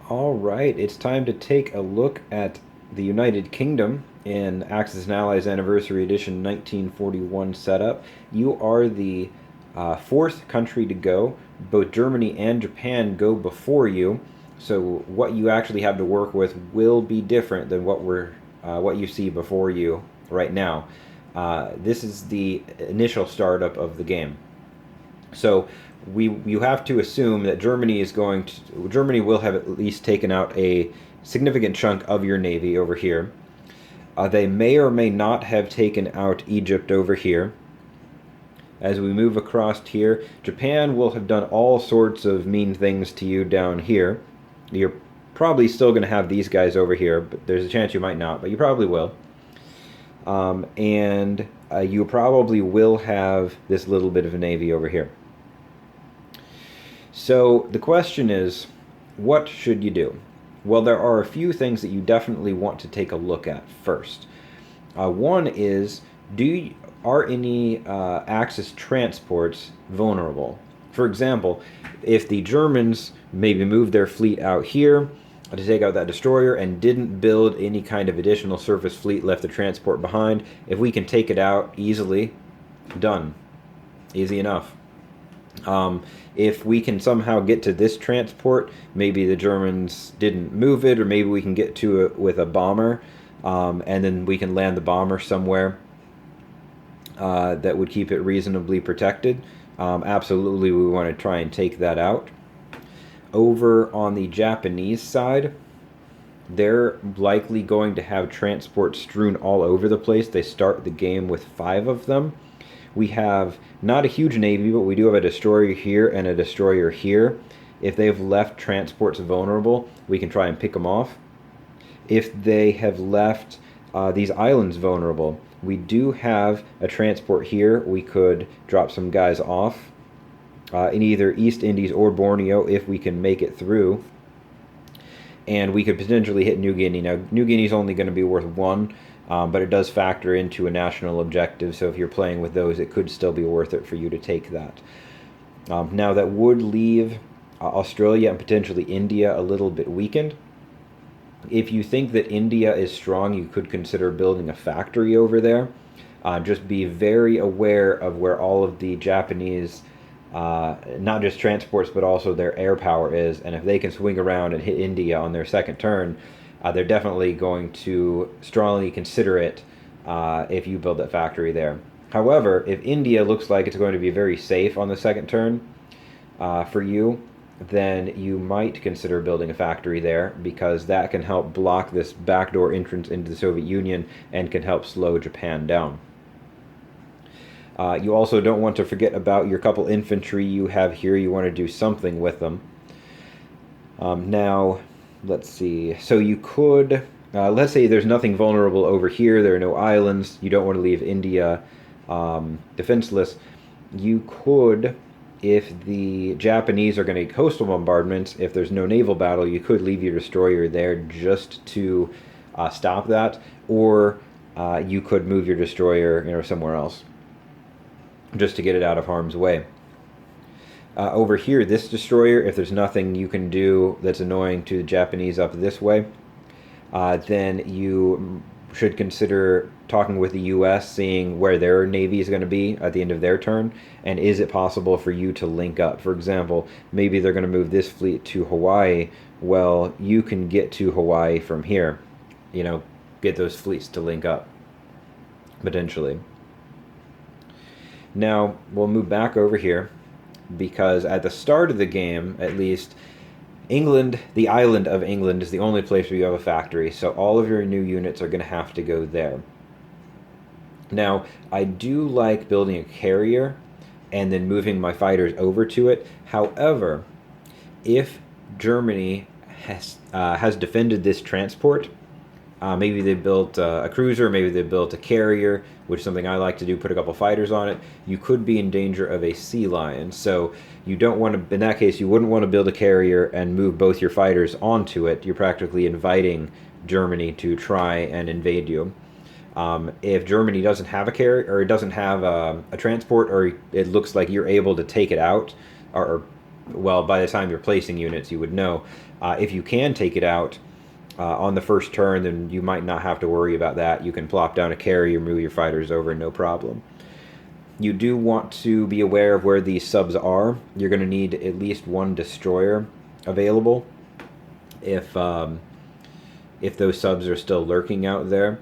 All right, it's time to take a look at the United Kingdom in Axis and Allies Anniversary Edition 1941 setup. You are the fourth country to go. Both Germany and Japan go before you, so what you actually have to work with will be different than what you see before you right now. This is the initial startup of the game. So you have to assume that Germany will have at least taken out a significant chunk of your navy over here. They may or may not have taken out Egypt over here. As we move across here, Japan will have done all sorts of mean things to you down here. You're probably still going to have these guys over here, but there's a chance you might not, but you probably will. And you probably will have this little bit of a navy over here. So the question is, what should you do? Well, there are a few things that you definitely want to take a look at first. One is, are any Axis transports vulnerable? For example, if the Germans maybe moved their fleet out here to take out that destroyer and didn't build any kind of additional surface fleet, left the transport behind, if we can take it out easily, done. Easy enough. If we can somehow get to this transport, maybe the Germans didn't move it, or maybe we can get to it with a bomber, and then we can land the bomber somewhere that would keep it reasonably protected. Absolutely, we want to try and take that out. Over on the Japanese side, they're likely going to have transports strewn all over the place. They start the game with 5 of them. We have not a huge navy, but we do have a destroyer here and a destroyer here. If they've left transports vulnerable, we can try and pick them off. If they have left these islands vulnerable, we do have a transport here. We could drop some guys off in either East Indies or Borneo if we can make it through. And we could potentially hit New Guinea. Now, New Guinea is only going to be worth 1, but it does factor into a national objective, so if you're playing with those, it could still be worth it for you to take that. Now, that would leave Australia and potentially India a little bit weakened. If you think that India is strong, you could consider building a factory over there. Just be very aware of where all of the Japanese, not just transports, but also their air power is. And if they can swing around and hit India on their second turn, they're definitely going to strongly consider it if you build that factory there. However, if India looks like it's going to be very safe on the second turn for you, then you might consider building a factory there, because that can help block this backdoor entrance into the Soviet Union and can help slow Japan down. You also don't want to forget about your couple infantry you have here. You want to do something with them. Now, let's see. So you could, let's say there's nothing vulnerable over here. There are no islands. You don't want to leave India defenseless. You could, if the Japanese are going to make coastal bombardments, if there's no naval battle, you could leave your destroyer there just to stop that, or you could move your destroyer, somewhere else, just to get it out of harm's way. Over here, this destroyer, if there's nothing you can do that's annoying to the Japanese up this way, then you should consider talking with the U.S., seeing where their navy is going to be at the end of their turn, and is it possible for you to link up. For example, maybe they're going to move this fleet to Hawaii. Well, you can get to Hawaii from here, get those fleets to link up, potentially. Now, we'll move back over here, because at the start of the game, at least, England, the island of England, is the only place where you have a factory, so all of your new units are going to have to go there. Now, I do like building a carrier and then moving my fighters over to it. However, if Germany has defended this transport, maybe they built a cruiser, maybe they built a carrier, which is something I like to do, put a couple fighters on it, you could be in danger of a sea lion. So you don't want to, in that case, you wouldn't want to build a carrier and move both your fighters onto it. You're practically inviting Germany to try and invade you. If Germany doesn't have a carrier, or it doesn't have a transport, or it looks like you're able to take it out, or well, by the time you're placing units, you would know. If you can take it out on the first turn, then you might not have to worry about that. You can plop down a carrier, move your fighters over, no problem. You do want to be aware of where these subs are. You're going to need at least one destroyer available if those subs are still lurking out there.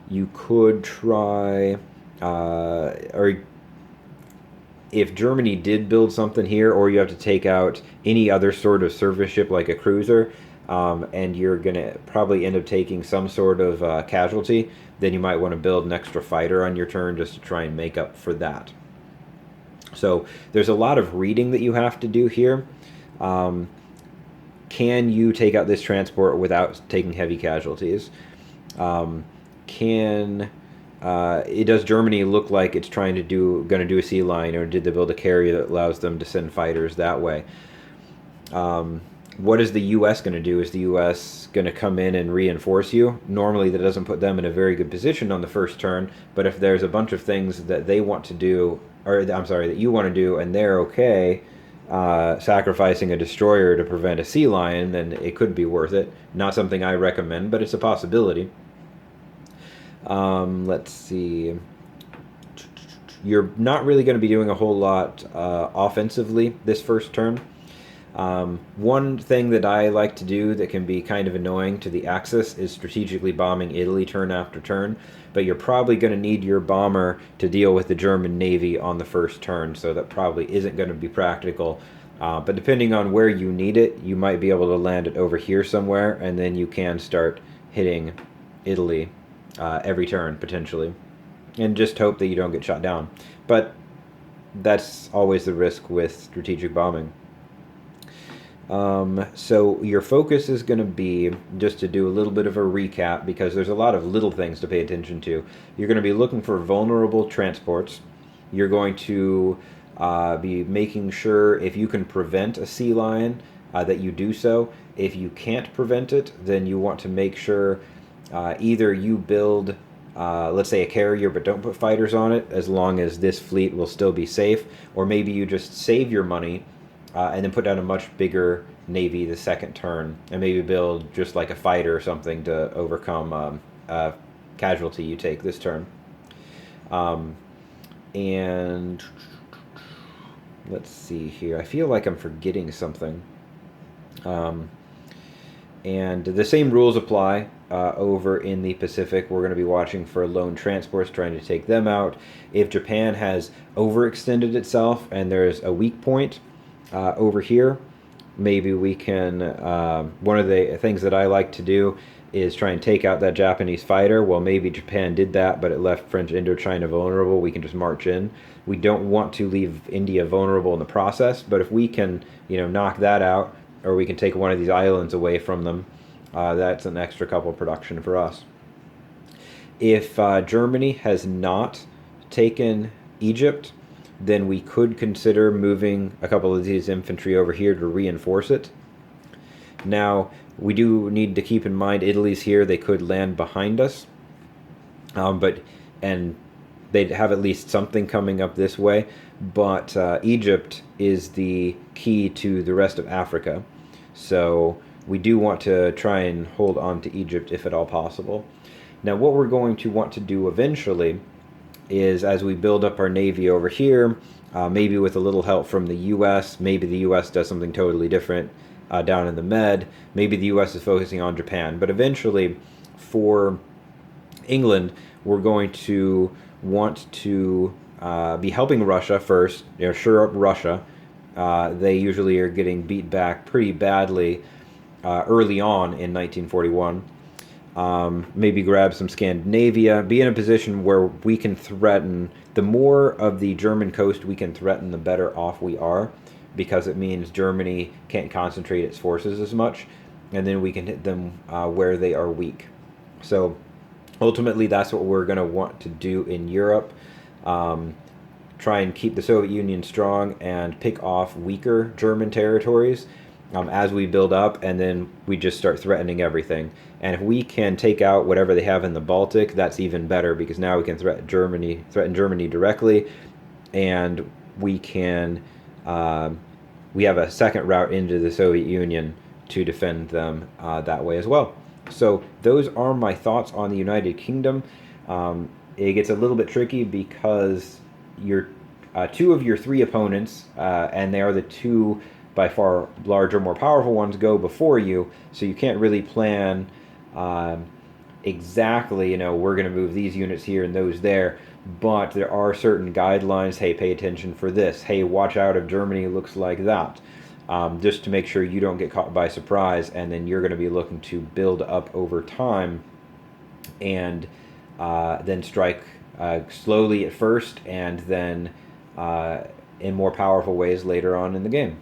You could try, or if Germany did build something here, or you have to take out any other sort of service ship like a cruiser, and you're going to probably end up taking some sort of casualty, then you might want to build an extra fighter on your turn just to try and make up for that. So there's a lot of reading that you have to do here. Can you take out this transport without taking heavy casualties? Does Germany look like it's going to do a sea line, or did they build a carrier that allows them to send fighters that way? What is the U.S. going to do? Is the U.S. going to come in and reinforce you? Normally that doesn't put them in a very good position on the first turn, but if there's a bunch of things that they want to do, or I'm sorry, that you want to do, and they're okay sacrificing a destroyer to prevent a sea lion, then it could be worth it. Not something I recommend, but it's a possibility. Let's see. You're not really going to be doing a whole lot offensively this first turn. One thing that I like to do that can be kind of annoying to the Axis is strategically bombing Italy turn after turn, but you're probably going to need your bomber to deal with the German Navy on the first turn, so that probably isn't going to be practical. But depending on where you need it, you might be able to land it over here somewhere, and then you can start hitting Italy every turn, potentially. And just hope that you don't get shot down. But that's always the risk with strategic bombing. So your focus is going to be, just to do a little bit of a recap, because there's a lot of little things to pay attention to. You're going to be looking for vulnerable transports. You're going to be making sure, if you can prevent a sea lion, that you do so. If you can't prevent it, then you want to make sure either you build, let's say, a carrier but don't put fighters on it, as long as this fleet will still be safe, or maybe you just save your money and then put down a much bigger navy the second turn, and maybe build just like a fighter or something to overcome a casualty you take this turn. And let's see here. I feel like I'm forgetting something. And the same rules apply over in the Pacific. We're going to be watching for lone transports, trying to take them out. If Japan has overextended itself and there's a weak point over here, maybe we can, one of the things that I like to do is try and take out that Japanese fighter. Well, maybe Japan did that, but it left French Indochina vulnerable. We can just march in. We don't want to leave India vulnerable in the process, but if we can, knock that out, or we can take one of these islands away from them, that's an extra couple production for us. If Germany has not taken Egypt, then we could consider moving a couple of these infantry over here to reinforce it. Now, we do need to keep in mind Italy's here. They could land behind us, and they'd have at least something coming up this way. But Egypt is the key to the rest of Africa, so we do want to try and hold on to Egypt if at all possible. Now, what we're going to want to do eventually is, as we build up our navy over here, maybe with a little help from the U.S., maybe the U.S. does something totally different down in the Med, maybe the U.S. is focusing on Japan, but eventually for England, we're going to want to be helping Russia first, shore up Russia. They usually are getting beat back pretty badly early on in 1941. Maybe grab some Scandinavia, be in a position where we can threaten. The more of the German coast we can threaten, the better off we are, because it means Germany can't concentrate its forces as much, and then we can hit them where they are weak. So ultimately, that's what we're going to want to do in Europe. Try and keep the Soviet Union strong and pick off weaker German territories as we build up, and then we just start threatening everything. And if we can take out whatever they have in the Baltic, that's even better, because now we can threaten Germany directly, and we can we have a second route into the Soviet Union to defend them that way as well. So those are my thoughts on the United Kingdom. It gets a little bit tricky because you're two of your three opponents, and they are the two by far larger, more powerful ones, go before you. So you can't really plan exactly, we're going to move these units here and those there. But there are certain guidelines. Hey, pay attention for this. Hey, watch out if Germany looks like that. Just to make sure you don't get caught by surprise, and then you're going to be looking to build up over time and then strike slowly at first and then in more powerful ways later on in the game.